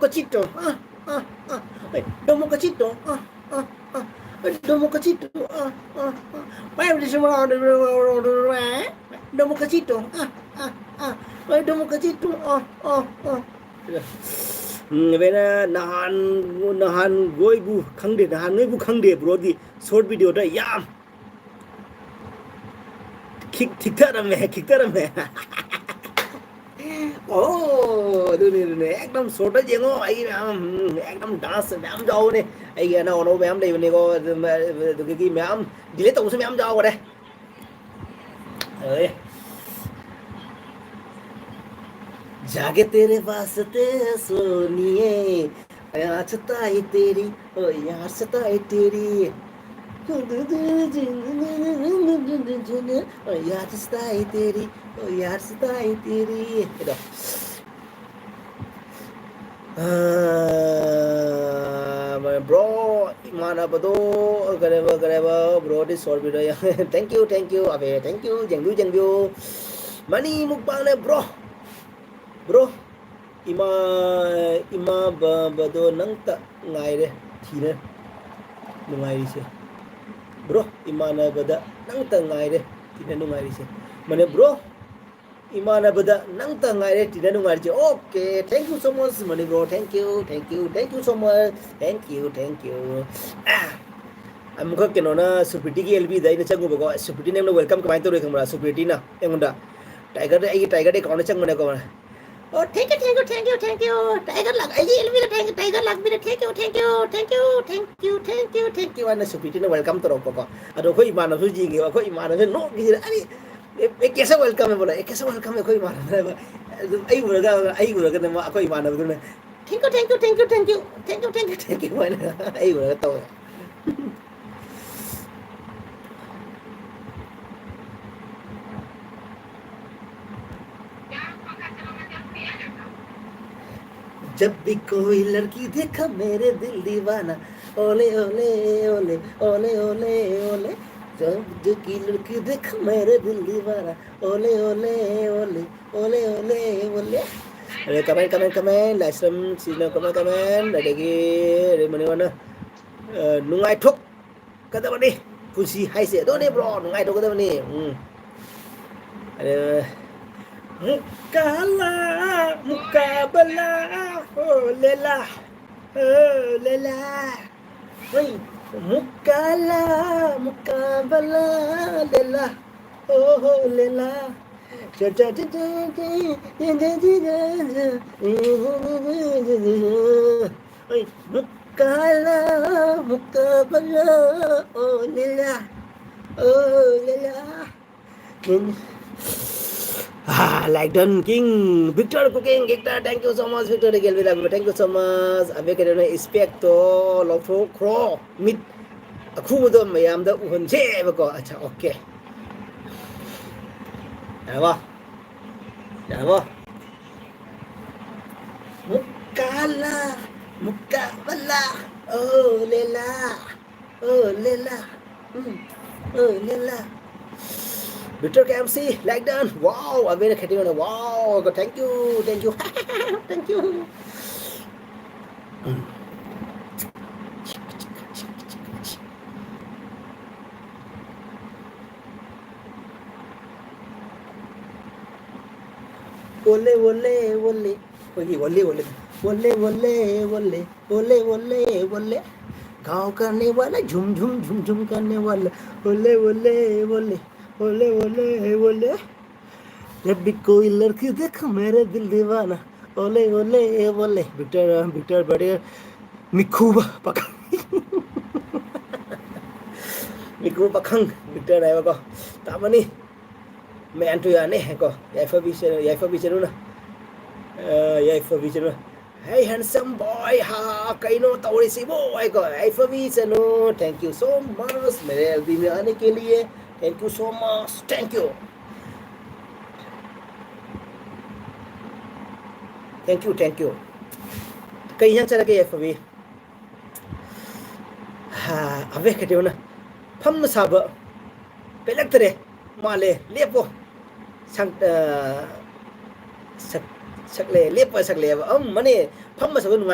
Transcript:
cachito, domo cachito, domo cachito, domo cachito, domo cachito, बेना नहान नहान गोइबु खंगदे नहान नोइबु खंगदे ब्रोदी शॉर्ट वीडियो दा याम खिकथरमे ओ दुने एकदम छोटा जेंगो आई एकदम डांस मैम जाओ ने आई ना ओनो मैम दे बने को दुगी मैम डिले तो उसे मैम जाओ रे अरे जागे तेरे वास्ते सोनिए यार सताई तेरी ओ यार सताई तेरी ओ यार सताई तेरी ओ यार सताई तेरी itu bro mana betul kenapa bro di short video ya thank you abe thank you jengdu mani mukbang ne bro ima betul nang tak ngai de thine nungai se bro imana bada nang tak ngai de thine nungai se mane bro imana bada nang ta ngai re ti nu ngai je okay thank you so much mani bro thank you so much thank you am ko ke no na supiti ki lb dai na changu ba ko supiti ne welcome ka mai to re kamra supiti na engonda tiger de kauna chang mane ko oh thank you tiger lag ai lb la tiger lag bi thank you ana supiti na welcome to ro ko ado ko imana su ji ngi ko imana no gi ari कैसा welcome है बोला कैसा welcome है कोई मारना है आई बोलेगा ना कोई मारना बोलना थैंक यू मैंने आई बोलेगा तो जब भी कोई लड़की देखा मेरे दिल दीवाना ओले ओले ओले ओले ओले ओले जब की लड़की देख मेरे दिल दीवाना ओले ओले ओले ओले ओले ओले अरे कमेंट लाइसम सीना कमेंट अदगी रे मने वाना नुंगाई ठोक कदबनी पुसी हाइसे दोने ब्रो नुंगाई ठोक कदबनी अरे मुकाबला ओ लेला ओए मुकाबला लेला ओ लेला मुकाबला ओ लेला like Don King, Victor Cooking, Victor, thank you so much, Victor again, thank you so much. I make it an expect to love for crow, meet a cool dom, I am the one jay, okay. Never, Mukabala, oh Lela. Victor KMC, like done. Wow, I'm very happy. Wow, thank you. Thank you. Ole. गाँव करने वाला झुम करने वाला ओले जब भी कोई लड़की देख मेरे दिल दीवाना ओले विक्टर बड़े मिखू पखंग विक्टर है को तामनी मैं अंटू याने है को याइफा बिचरू ना hey handsome boy ha kaino तौड़ी सी boy को याइफा बिचरू thank you so much मेरे एलबी में आने के लिए thank you so much thank you कहीं यहाँ चला गया फबी हाँ अबे कहते हो ना फम साब पहले तेरे माले ले पो संग ꯁꯛꯂꯛꯑꯦ ꯂꯦꯞꯄ ꯁꯛꯂꯛꯑꯦꯕ ꯑꯝ ꯃꯅꯦ ꯐꯝꯕ ꯁꯛꯄ ꯅꯨꯡꯉꯥꯏ